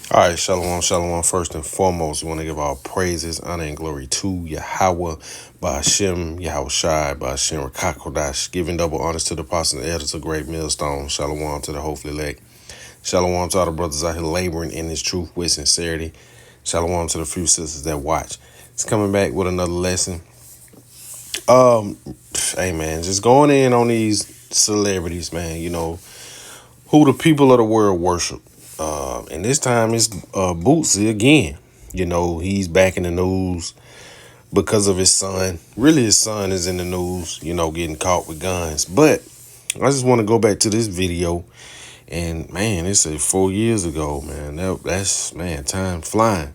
All right, shalom, shalom. First and foremost, we want to give all praises, honor, and glory to Yahweh, Ba'ashem, Yahweh Shai, Ba'ashem, Rakakodash, giving double honors to the apostles and elders of Great Millstone. Shalom to the hopefully elect. Shalom to all the brothers out here laboring in this truth with sincerity. Shalom to the few sisters that watch. It's coming back with another lesson. Hey man, just going in on these celebrities, man. You know who the people of the world worship. And this time it's Boosie again. You know, he's back in the news because of his son. Really, his son is in the news, you know, getting caught with guns. But I just want to go back to this video. And, man, it's 4 years ago, man. That's, man, time flying.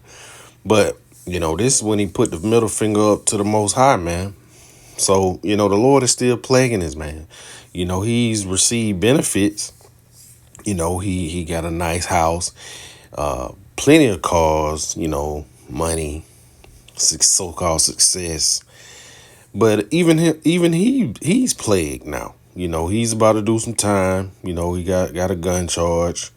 But, you know, this is when he put the middle finger up to the Most High, man. So, you know, the Lord is still plaguing this man. You know, he's received benefits. You know, he got a nice house, plenty of cars, you know, money, so-called success. But he's plagued now. You know, he's about to do some time. You know, he got a gun charge.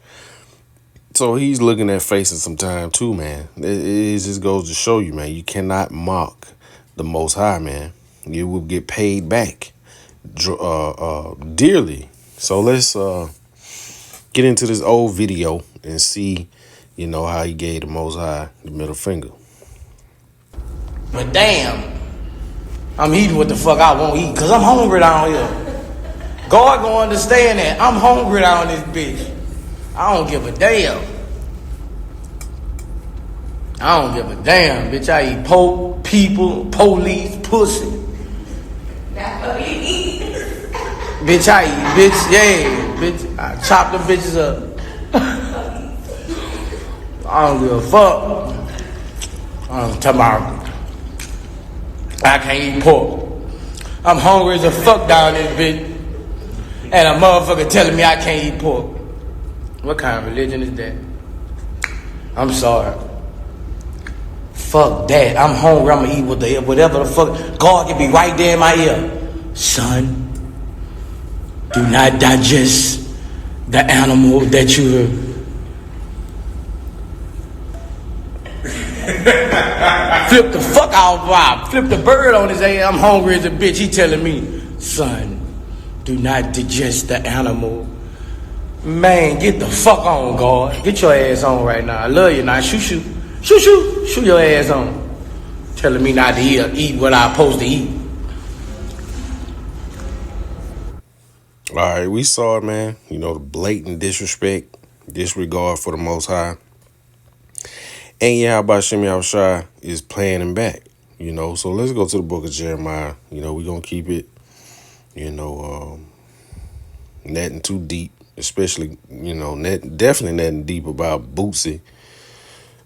So he's looking at facing some time too, man. It just goes to show you, man, you cannot mock the Most High, man. You will get paid back dearly. So let's get into this old video and see, you know, how he gave the Most High the middle finger. But damn, I'm eating what the fuck I won't eat, cause I'm hungry down here. God gonna understand that. I'm hungry down this bitch. I don't give a damn. I don't give a damn, bitch. I eat pork, people, police, pussy. That's what he eats. Bitch, I eat, bitch, yeah, bitch. I chop them bitches up. I don't give a fuck. I'm talking about I can't eat pork. I'm hungry as a fuck down this bitch. And a motherfucker telling me I can't eat pork. What kind of religion is that? I'm sorry. Fuck that. I'm hungry. I'm gonna eat whatever the fuck. God can be right there in my ear. Son, do not digest the animal that you flip the fuck out, Rob. Flip the bird on his ass. I'm hungry as a bitch. He telling me, son, do not digest the animal. Man, get the fuck on, God. Get your ass on right now. I love you now. Shoot your ass on. Telling me not to eat what I'm supposed to eat. All right, we saw it, man. You know, the blatant disregard for the Most High. And Yahweh Shem Yahushua is playing him back, you know. So let's go to the book of Jeremiah. You know, we're going to keep it, you know, nothing too deep, especially, you know, definitely nothing deep about Boosie.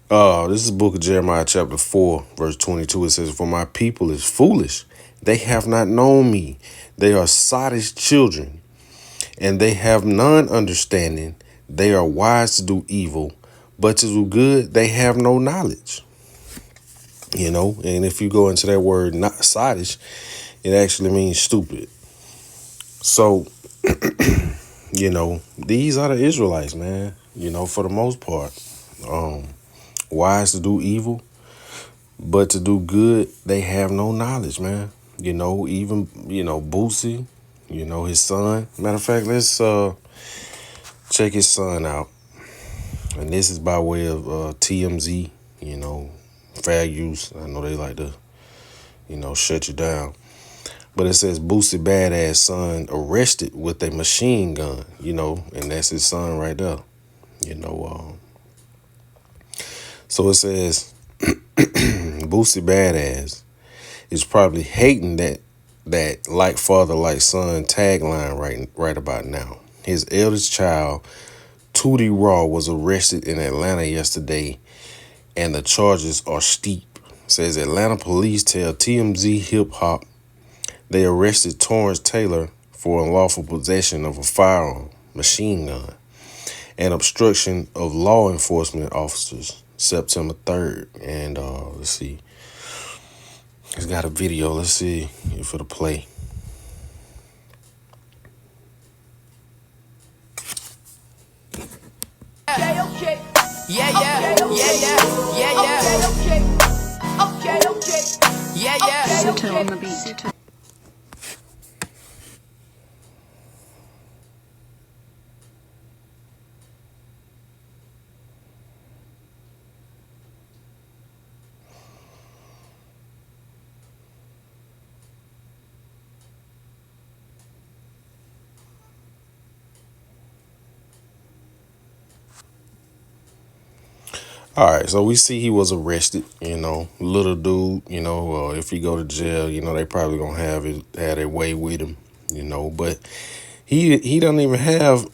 This is the book of Jeremiah chapter 4, verse 22. It says, "For my people is foolish. They have not known me. They are sottish children, and they have none understanding. They are wise to do evil, but to do good, they have no knowledge." You know, and if you go into that word, not sottish, it actually means stupid. So, you know, these are the Israelites, man, you know, for the most part. Wise to do evil, but to do good, they have no knowledge, man. You know, even, you know, Boosie, you know, his son. Matter of fact, let's check his son out. And this is by way of TMZ, you know, fair use. I know they like to, you know, shut you down. But it says Boosie badass son arrested with a machine gun, you know, and that's his son right there. You know, so it says Boosie badass is probably hating that like father, like son tagline right about now. His eldest child, Tootie Raw, was arrested in Atlanta yesterday, and the charges are steep. Says Atlanta police tell TMZ Hip Hop they arrested Torrance Taylor for unlawful possession of a firearm, machine gun, and obstruction of law enforcement officers September 3rd. And let's see. It's got a video. Let's see if it'll play. Okay. Yeah, yeah, yeah, yeah, yeah, yeah. Okay, okay. Yeah, yeah. Suto on the beat. All right, so we see he was arrested. Little dude. If he go to jail, they probably gonna have their way with him. But he doesn't even have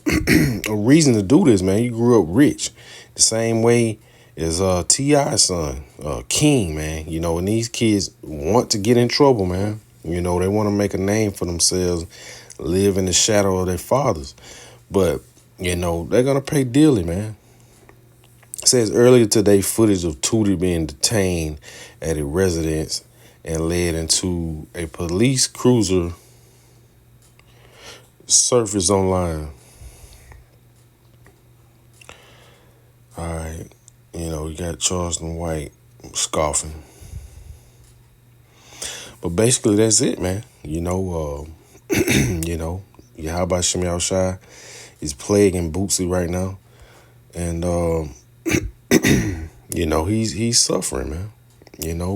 a reason to do this, man. He grew up rich, the same way as T.I.'s son, King, man. And these kids want to get in trouble, man. They want to make a name for themselves, live in the shadow of their fathers. But they're gonna pay dearly, man. It says earlier today, footage of Tootie being detained at a residence and led into a police cruiser surfaced online. All right, you got Charleston White scoffing, but basically that's it, man. Yahweh Shem Yahushua is plaguing Boosie right now, and he's suffering, man.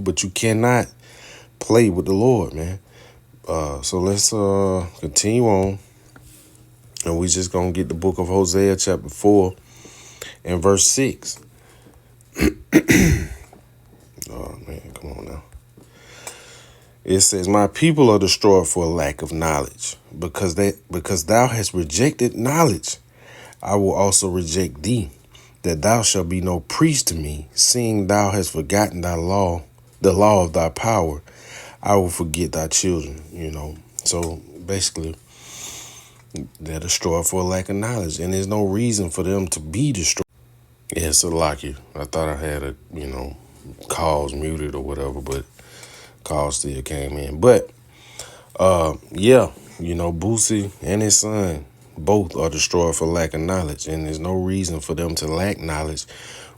But you cannot play with the Lord, man. So let's continue on, and we just gonna get the book of Hosea chapter 4 and verse 6. Oh man, come on now. It says, "My people are destroyed for lack of knowledge, because thou hast rejected knowledge. I will also reject thee, that thou shalt be no priest to me, seeing thou hast forgotten thy law, the law of thy power. I will forget thy children." So basically, they're destroyed for a lack of knowledge, and there's no reason for them to be destroyed. Yeah, Salaki. I thought I had calls muted or whatever, but calls still came in. But Boosie and his son both are destroyed for lack of knowledge, and there's no reason for them to lack knowledge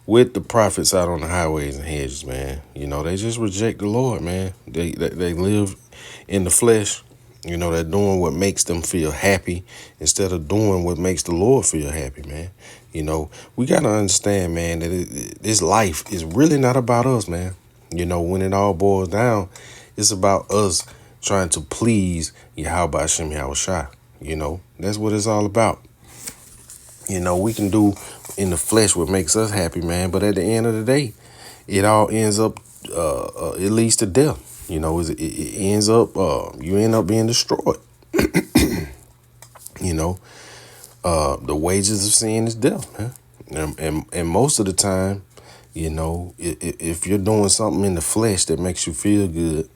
with the prophets out on the highways and hedges, man. They just reject the Lord, man. They live in the flesh. They're doing what makes them feel happy instead of doing what makes the Lord feel happy, man. We got to understand, man, that this life is really not about us, man. When it all boils down, it's about us trying to please Yahweh Hashem Yahushua. That's what it's all about. We can do in the flesh what makes us happy, man. But at the end of the day, it all ends up, it leads to death. It ends up, you end up being destroyed. The wages of sin is death, man. And most of the time, if you're doing something in the flesh that makes you feel good,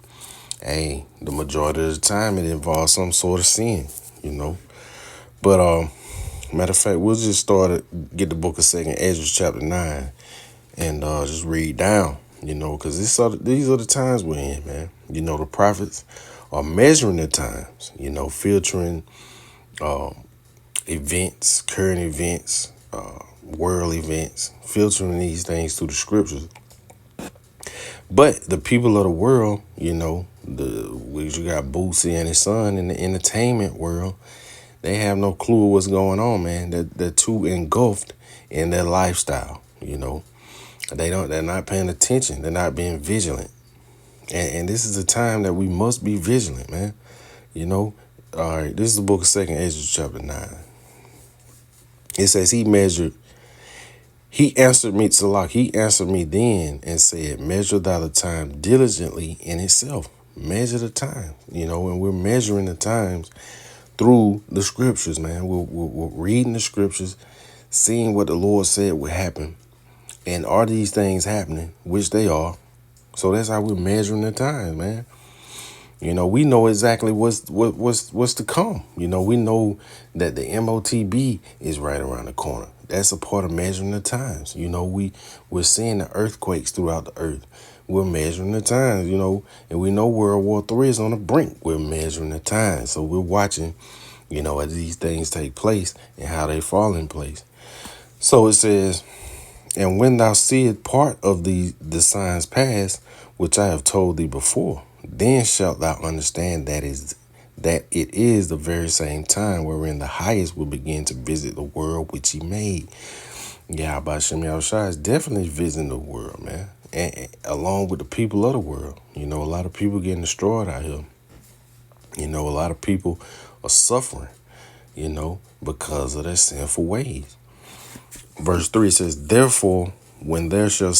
hey, the majority of the time it involves some sort of sin, But matter of fact, we'll just get the book of 2nd Ezra chapter 9 and just read down, because these are the times we're in, man. The prophets are measuring the times, filtering events, current events, world events, filtering these things through the scriptures. But the people of the world, you got Boosie and his son in the entertainment world, they have no clue what's going on, man. They're too engulfed in their lifestyle, They're not paying attention. They're not being vigilant. And this is a time that we must be vigilant, man. All right, this is the book of 2nd Ezra chapter 9. It says, he answered me then and said, measure thou the time diligently in itself. Measure the time, and we're measuring the times through the scriptures, man. We're reading the scriptures, seeing what the Lord said would happen. And are these things happening? Which they are. So that's how we're measuring the times, man. We know exactly what's to come. We know that the MOTB is right around the corner. That's a part of measuring the times. We're seeing the earthquakes throughout the earth. We're measuring the times, and we know World War III is on the brink. We're measuring the times. So we're watching, as these things take place and how they fall in place. So it says, And when thou seest part of the signs past, which I have told thee before, then shalt thou understand that it is the very same time wherein the highest will begin to visit the world which he made. Yahweh Shem Yahushua is definitely visiting the world, man. And along with the people of the world. A lot of people getting destroyed out here. A lot of people are suffering, because of their sinful ways. Verse 3 says, therefore, when there shall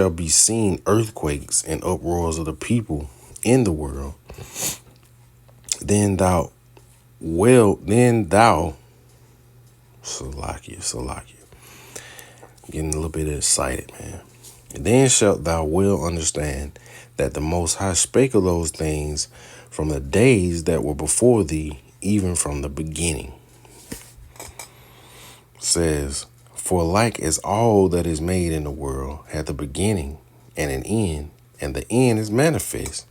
be seen earthquakes and uproars of the people in the world, then thou, Salakia, getting a little bit excited, man. Then shalt thou well understand that the Most High spake of those things from the days that were before thee, even from the beginning. Says, for like as all that is made in the world hath a beginning and an end, and the end is manifest,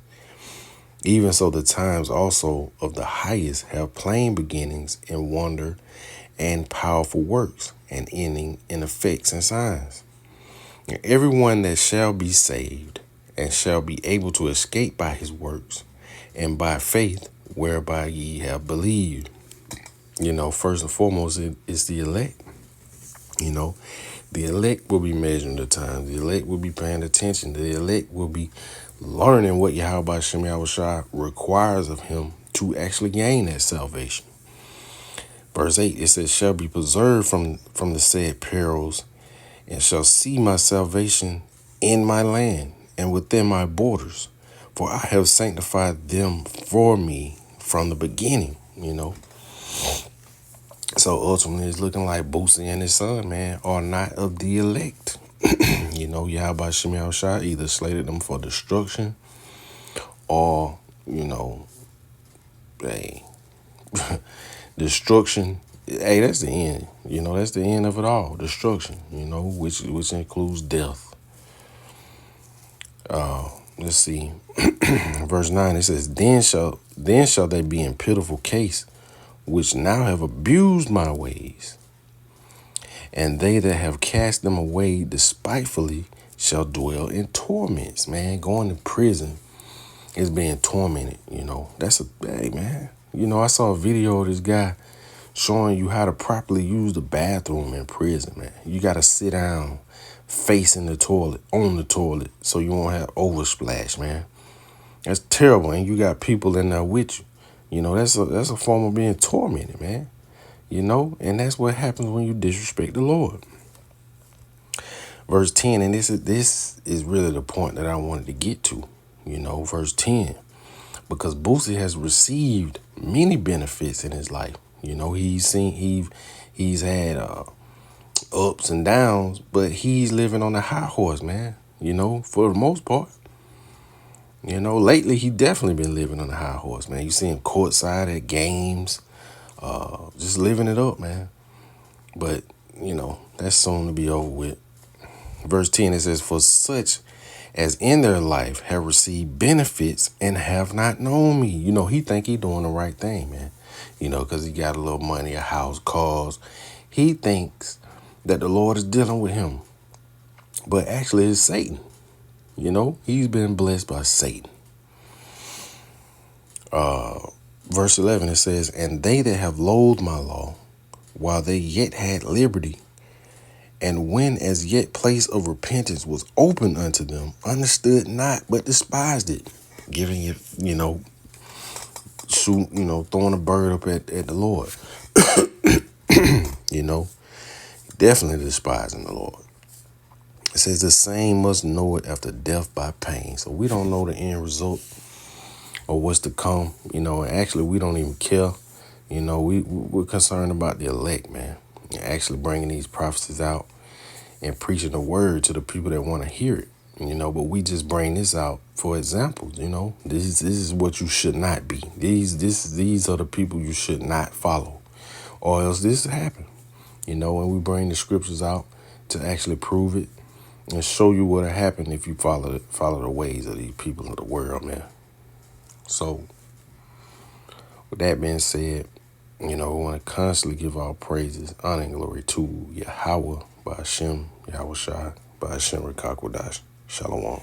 even so the times also of the highest have plain beginnings and wonder and powerful works, and ending in effects and signs. And everyone that shall be saved and shall be able to escape by his works and by faith whereby ye have believed. First and foremost, it's the elect. The elect will be measuring the time. The elect will be paying attention. The elect will be learning what Yahweh Shem Yahushua requires of him to actually gain that salvation. Verse 8, it says, shall be preserved from the said perils, and shall see my salvation in my land and within my borders. For I have sanctified them for me from the beginning, So ultimately, it's looking like Boosie and his son, man, are not of the elect. Yahweh Shem Yahushua either slated them for destruction or, destruction. Hey, that's the end. That's the end of it all. Destruction, which includes death. Let's see. Verse 9, it says, Then shall they be in pitiful case, which now have abused my ways. And they that have cast them away despitefully shall dwell in torments, man. Going to prison is being tormented, That's hey, man. I saw a video of this guy showing you how to properly use the bathroom in prison, man. You got to sit down facing the toilet, on the toilet, so you won't have oversplash, man. That's terrible, and you got people in there with you. That's a form of being tormented, man. And that's what happens when you disrespect the Lord. Verse 10, and this is really the point that I wanted to get to, verse 10. Because Boosie has received many benefits in his life. He's had ups and downs, but he's living on a high horse, man. For the most part. Lately he definitely been living on a high horse, man. You see him courtside at games, just living it up, man. But, that's soon to be over with. Verse 10, it says, for such as in their life have received benefits and have not known me. He think he doing the right thing, man. Because he got a little money, a house, cars. He thinks that the Lord is dealing with him. But actually it's Satan. He's been blessed by Satan. Verse 11, it says, and they that have loathed my law, while they yet had liberty, and when as yet place of repentance was open unto them, understood not, but despised it, giving it, throwing a bird up at the Lord. Definitely despising the Lord. It says the same must know it after death by pain. So we don't know the end result or what's to come, and actually we don't even care. We're concerned about the elect, man, and actually bringing these prophecies out and preaching the word to the people that want to hear it, but we just bring this out for examples, this is what you should not be. These are the people you should not follow, or else this happen, and we bring the scriptures out to actually prove it and show you what'll happen if you follow the ways of these people of the world, man. So with that being said, We want to constantly give all praises, honor, and glory to Yahweh, by Hashem, Yahweh Shai, by Hashem, Rekakwadash. Shalom.